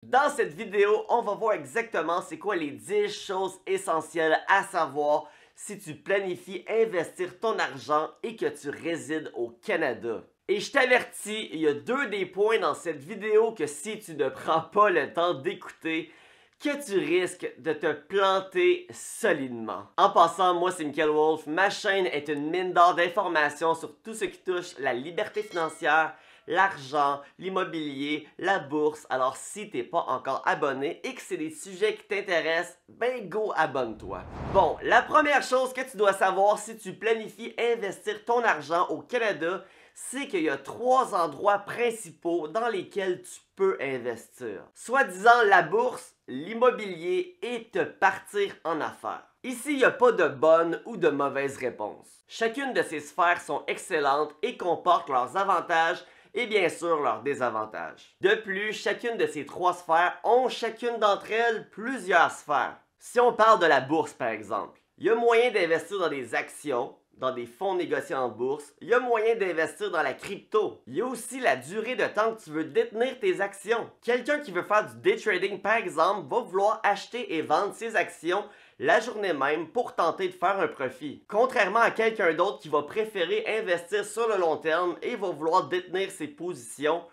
Dans cette vidéo, on va voir exactement c'est quoi les 10 choses essentielles à savoir si tu planifies investir ton argent et que tu résides au Canada. Et je t'avertis, il y a deux des points dans cette vidéo que si tu ne prends pas le temps d'écouter, que tu risques de te planter solidement. En passant, moi c'est Michael Wolf, ma chaîne est une mine d'or d'informations sur tout ce qui touche la liberté financière, l'argent, l'immobilier, la bourse. Alors si t'es pas encore abonné et que c'est des sujets qui t'intéressent, ben go abonne-toi. Bon, la première chose que tu dois savoir si tu planifies investir ton argent au Canada, c'est qu'il y a 3 endroits principaux dans lesquels tu peux investir. Soit-disant la bourse, l'immobilier et te partir en affaires. Ici, il n'y a pas de bonne ou de mauvaise réponse. Chacune de ces sphères sont excellentes et comportent leurs avantages et bien sûr leurs désavantages. De plus, chacune de ces 3 sphères ont chacune d'entre elles plusieurs sphères. Si on parle de la bourse par exemple, il y a moyen d'investir dans des actions, dans des fonds négociés en bourse, il y a moyen d'investir dans la crypto. Il y a aussi la durée de temps que tu veux détenir tes actions. Quelqu'un qui veut faire du day trading par exemple va vouloir acheter et vendre ses actions la journée même pour tenter de faire un profit. Contrairement à quelqu'un d'autre qui va préférer investir sur le long terme et va vouloir détenir ses positions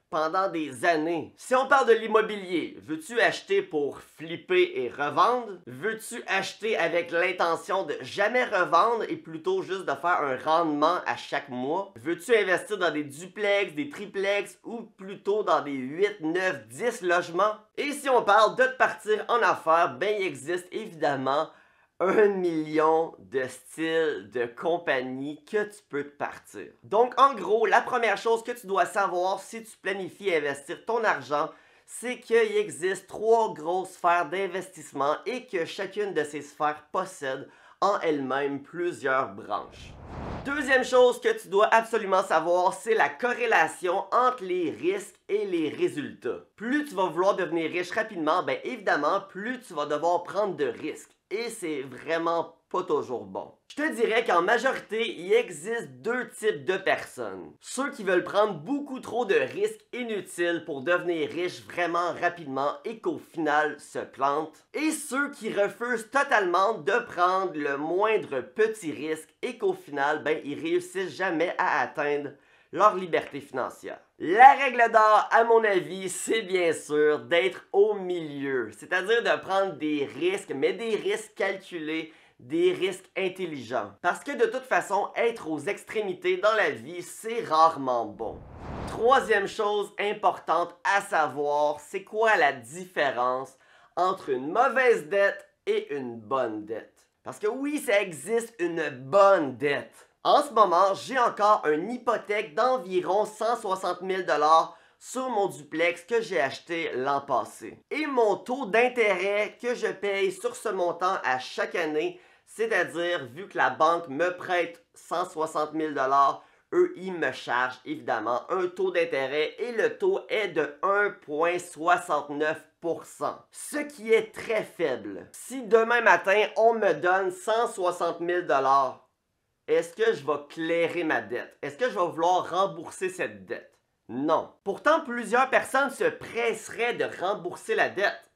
pendant des années. Si on parle de l'immobilier, veux-tu acheter pour flipper et revendre? Veux-tu acheter avec l'intention de jamais revendre et plutôt juste de faire un rendement à chaque mois? Veux-tu investir dans des duplex, des triplex ou plutôt dans des 8, 9, 10 logements? Et si on parle de te partir en affaires, ben il existe évidemment 1 million de styles de compagnie que tu peux te partir. Donc en gros, la première chose que tu dois savoir si tu planifies investir ton argent, c'est qu'il existe 3 grosses sphères d'investissement et que chacune de ces sphères possède en elle-même plusieurs branches. Deuxième chose que tu dois absolument savoir, c'est la corrélation entre les risques et les résultats. Plus tu vas vouloir devenir riche rapidement, ben évidemment, plus tu vas devoir prendre de risques. Et c'est vraiment pas toujours bon. Je te dirais qu'en majorité, il existe 2 types de personnes. Ceux qui veulent prendre beaucoup trop de risques inutiles pour devenir riches vraiment rapidement et qu'au final se plantent. Et ceux qui refusent totalement de prendre le moindre petit risque et qu'au final, ben, ils réussissent jamais à atteindre leur liberté financière. La règle d'or, à mon avis, c'est bien sûr d'être au milieu, c'est-à-dire de prendre des risques, mais des risques calculés, des risques intelligents. Parce que de toute façon, être aux extrémités dans la vie, c'est rarement bon. Troisième chose importante à savoir, c'est quoi la différence entre une mauvaise dette et une bonne dette? Parce que oui, ça existe une bonne dette. En ce moment, j'ai encore une hypothèque d'environ 160 000 $ sur mon duplex que j'ai acheté l'an passé. Et mon taux d'intérêt que je paye sur ce montant à chaque année, c'est-à-dire vu que la banque me prête 160 000 $, eux, ils me chargent évidemment un taux d'intérêt et le taux est de 1,69 %, ce qui est très faible. Si demain matin, on me donne 160 000 $, est-ce que je vais clairer ma dette? Est-ce que je vais vouloir rembourser cette dette? Non. Pourtant, plusieurs personnes se presseraient de rembourser la dette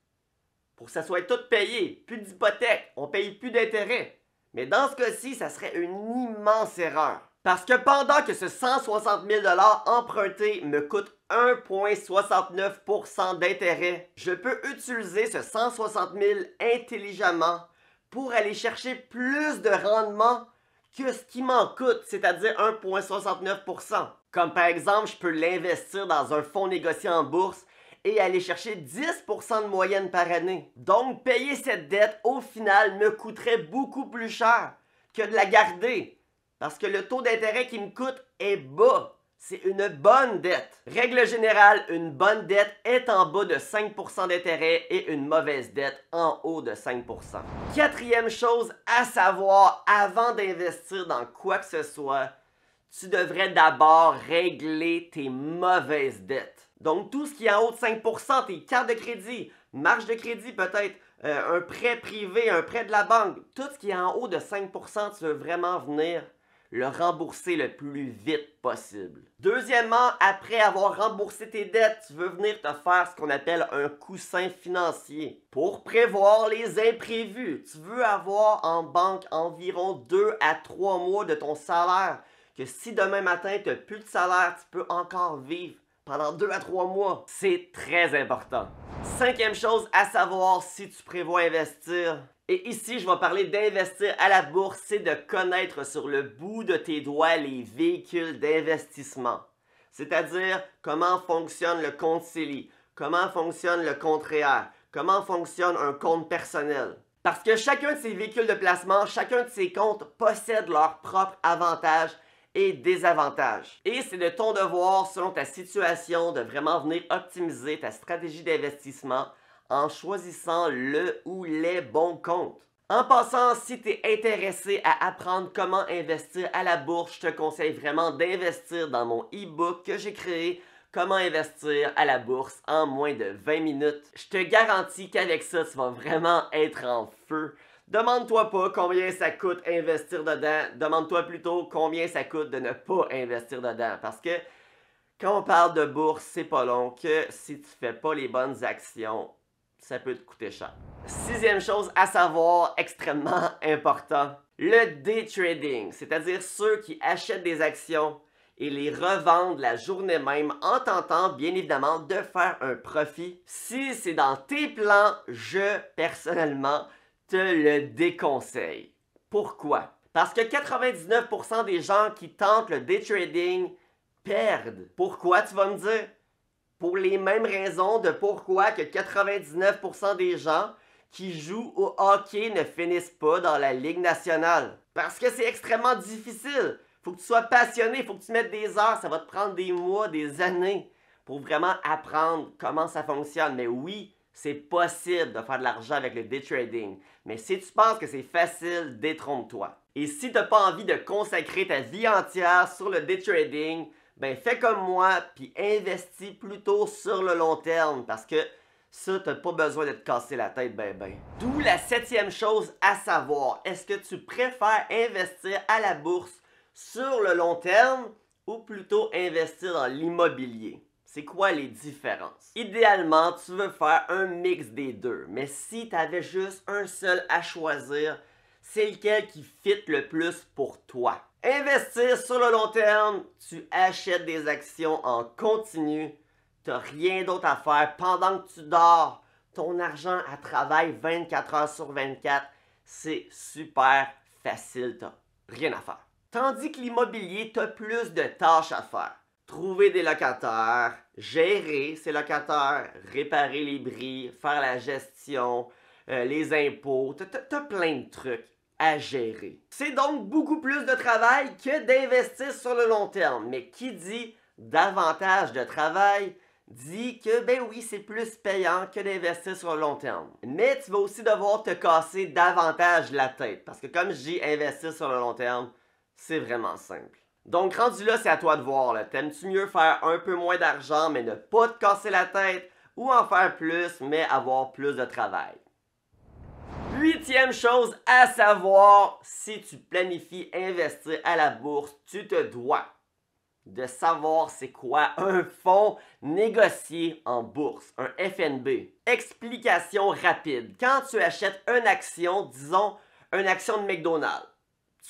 pour que ça soit tout payé. Plus d'hypothèque, on paye plus d'intérêt. Mais dans ce cas-ci, ça serait une immense erreur. Parce que pendant que ce 160 000 $ emprunté me coûte 1,69 % d'intérêt, je peux utiliser ce 160 000 intelligemment pour aller chercher plus de rendement que ce qui m'en coûte, c'est-à-dire 1,69 %. Comme par exemple, je peux l'investir dans un fonds négocié en bourse et aller chercher 10 % de moyenne par année. Donc, payer cette dette, au final, me coûterait beaucoup plus cher que de la garder. Parce que le taux d'intérêt qui me coûte est bas. C'est une bonne dette. Règle générale, une bonne dette est en bas de 5 % d'intérêt et une mauvaise dette en haut de 5 %. Quatrième chose à savoir avant d'investir dans quoi que ce soit, tu devrais d'abord régler tes mauvaises dettes. Donc tout ce qui est en haut de 5 %, tes cartes de crédit, marge de crédit peut-être, un prêt privé, un prêt de la banque, tout ce qui est en haut de 5 %, tu veux vraiment venir le rembourser le plus vite possible. Deuxièmement, après avoir remboursé tes dettes, tu veux venir te faire ce qu'on appelle un coussin financier pour prévoir les imprévus. Tu veux avoir en banque environ 2 à 3 mois de ton salaire, que si demain matin tu n'as plus de salaire, tu peux encore vivre pendant 2 à 3 mois. C'est très important. Cinquième chose à savoir si tu prévois investir. Et ici, je vais parler d'investir à la bourse, c'est de connaître sur le bout de tes doigts les véhicules d'investissement. C'est-à-dire comment fonctionne le compte CELI, comment fonctionne le compte REER, comment fonctionne un compte personnel. Parce que chacun de ces véhicules de placement, chacun de ces comptes possède leurs propres avantages et désavantages. Et c'est de ton devoir, selon ta situation, de vraiment venir optimiser ta stratégie d'investissement en choisissant le ou les bons comptes. En passant, si tu es intéressé à apprendre comment investir à la bourse, je te conseille vraiment d'investir dans mon e-book que j'ai créé, Comment investir à la bourse en moins de 20 minutes. Je te garantis qu'avec ça, tu vas vraiment être en feu. Demande-toi pas combien ça coûte investir dedans, demande-toi plutôt combien ça coûte de ne pas investir dedans. Parce que quand on parle de bourse, c'est pas long que si tu fais pas les bonnes actions, ça peut te coûter cher. Sixième chose à savoir, extrêmement important, le day trading, c'est-à-dire ceux qui achètent des actions et les revendent la journée même en tentant bien évidemment de faire un profit. Si c'est dans tes plans, je personnellement te le déconseille. Pourquoi? Parce que 99% des gens qui tentent le day trading perdent. Pourquoi, tu vas me dire? Pour les mêmes raisons de pourquoi que 99% des gens qui jouent au hockey ne finissent pas dans la Ligue nationale. Parce que c'est extrêmement difficile. Faut que tu sois passionné, faut que tu mettes des heures, ça va te prendre des mois, des années pour vraiment apprendre comment ça fonctionne. Mais oui, c'est possible de faire de l'argent avec le day trading. Mais si tu penses que c'est facile, détrompe-toi. Et si tu n'as pas envie de consacrer ta vie entière sur le day trading, ben fais comme moi, puis investis plutôt sur le long terme, parce que ça, tu n'as pas besoin de te casser la tête ben. D'où la septième chose à savoir, est-ce que tu préfères investir à la bourse sur le long terme ou plutôt investir dans l'immobilier? C'est quoi les différences? Idéalement, tu veux faire un mix des deux, mais si tu avais juste un seul à choisir, c'est lequel qui fit le plus pour toi? Investir sur le long terme, tu achètes des actions en continu, tu n'as rien d'autre à faire pendant que tu dors, ton argent à travail 24 heures sur 24, c'est super facile, tu n'as rien à faire. Tandis que l'immobilier, tu as plus de tâches à faire. Trouver des locataires, gérer ces locataires, réparer les bris, faire la gestion, les impôts, tu as plein de trucs à gérer. C'est donc beaucoup plus de travail que d'investir sur le long terme. Mais qui dit davantage de travail dit que, ben oui, c'est plus payant que d'investir sur le long terme. Mais tu vas aussi devoir te casser davantage la tête. Parce que comme je dis, investir sur le long terme, c'est vraiment simple. Donc, rendu là, c'est à toi de voir. T'aimes-tu mieux faire un peu moins d'argent, mais ne pas te casser la tête, ou en faire plus, mais avoir plus de travail? Huitième chose à savoir, si tu planifies investir à la bourse, tu te dois de savoir c'est quoi un fonds négocié en bourse, un FNB. Explication rapide. Quand tu achètes une action, disons une action de McDonald's,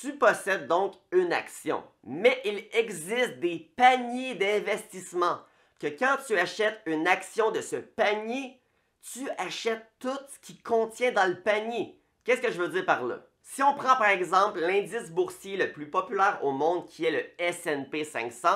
tu possèdes donc une action. Mais il existe des paniers d'investissement que quand tu achètes une action de ce panier, tu achètes tout ce qui contient dans le panier. Qu'est-ce que je veux dire par là? Si on prend par exemple l'indice boursier le plus populaire au monde qui est le S&P 500,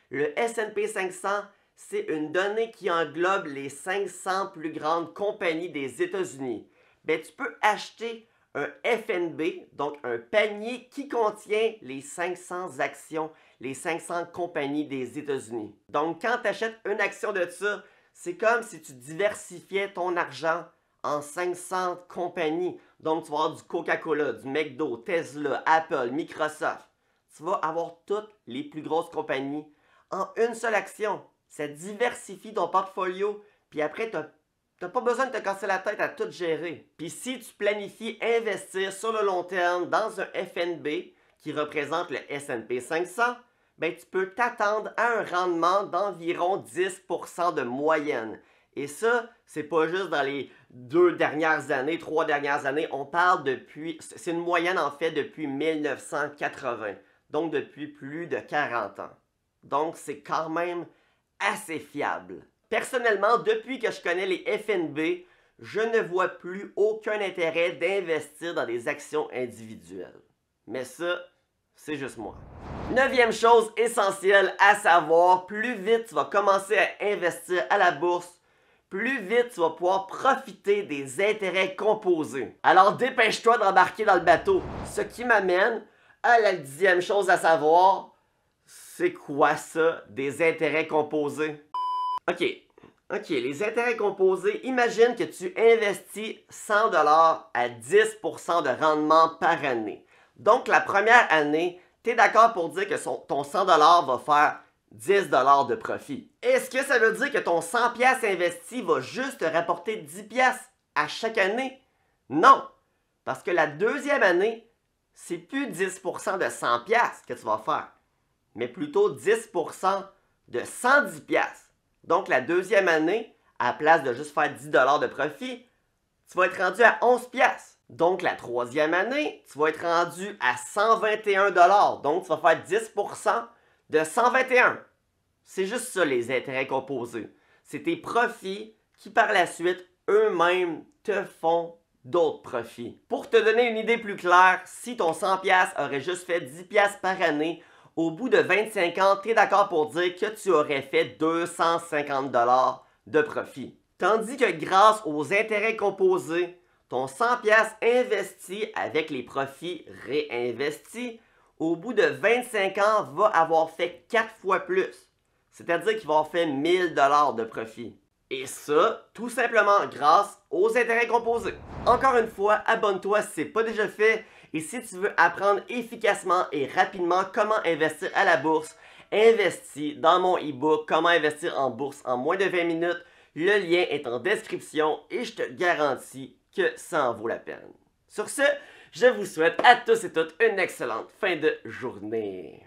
le S&P 500, c'est une donnée qui englobe les 500 plus grandes compagnies des États-Unis. Ben, tu peux acheter un FNB, donc un panier qui contient les 500 actions, les 500 compagnies des États-Unis. Donc, quand tu achètes une action de ça, c'est comme si tu diversifiais ton argent en 500 compagnies. Donc, tu vas avoir du Coca-Cola, du McDo, Tesla, Apple, Microsoft. Tu vas avoir toutes les plus grosses compagnies en une seule action. Ça diversifie ton portfolio, puis après, tu n'as pas besoin de te casser la tête à tout gérer. Puis si tu planifies investir sur le long terme dans un FNB qui représente le S&P 500, ben, tu peux t'attendre à un rendement d'environ 10% de moyenne. Et ça, c'est pas juste dans les 2 dernières années, 3 dernières années, on parle depuis, c'est une moyenne en fait depuis 1980, donc depuis plus de 40 ans. Donc c'est quand même assez fiable. Personnellement, depuis que je connais les FNB, je ne vois plus aucun intérêt d'investir dans des actions individuelles. Mais ça, c'est juste moi. 9e chose essentielle à savoir, plus vite tu vas commencer à investir à la bourse, plus vite tu vas pouvoir profiter des intérêts composés. Alors dépêche-toi d'embarquer dans le bateau. Ce qui m'amène à la 10e chose à savoir, c'est quoi ça, des intérêts composés? Ok, les intérêts composés, imagine que tu investis 100$ à 10% de rendement par année. Donc la première année, tu es d'accord pour dire que ton 100$ va faire 10$ de profit. Est-ce que ça veut dire que ton 100$ investi va juste te rapporter 10$ à chaque année? Non, parce que la deuxième année, c'est plus 10% de 100$ que tu vas faire, mais plutôt 10% de 110$. Donc la deuxième année, à la place de juste faire 10$ de profit, tu vas être rendu à 11$. Donc la troisième année, tu vas être rendu à 121$. Donc tu vas faire 10% de 121$. C'est juste ça les intérêts composés. C'est tes profits qui par la suite eux-mêmes te font d'autres profits. Pour te donner une idée plus claire, si ton 100$ aurait juste fait 10$ par année, au bout de 25 ans, tu es d'accord pour dire que tu aurais fait 250$ de profit. Tandis que grâce aux intérêts composés, ton 100$ investi avec les profits réinvestis, au bout de 25 ans, va avoir fait 4 fois plus. C'est-à-dire qu'il va avoir fait 1000$ de profit. Et ça, tout simplement grâce aux intérêts composés. Encore une fois, abonne-toi si ce n'est pas déjà fait. Et si tu veux apprendre efficacement et rapidement comment investir à la bourse, investis dans mon e-book « Comment investir en bourse en moins de 20 minutes ». Le lien est en description et je te garantis que ça en vaut la peine. Sur ce, je vous souhaite à tous et toutes une excellente fin de journée.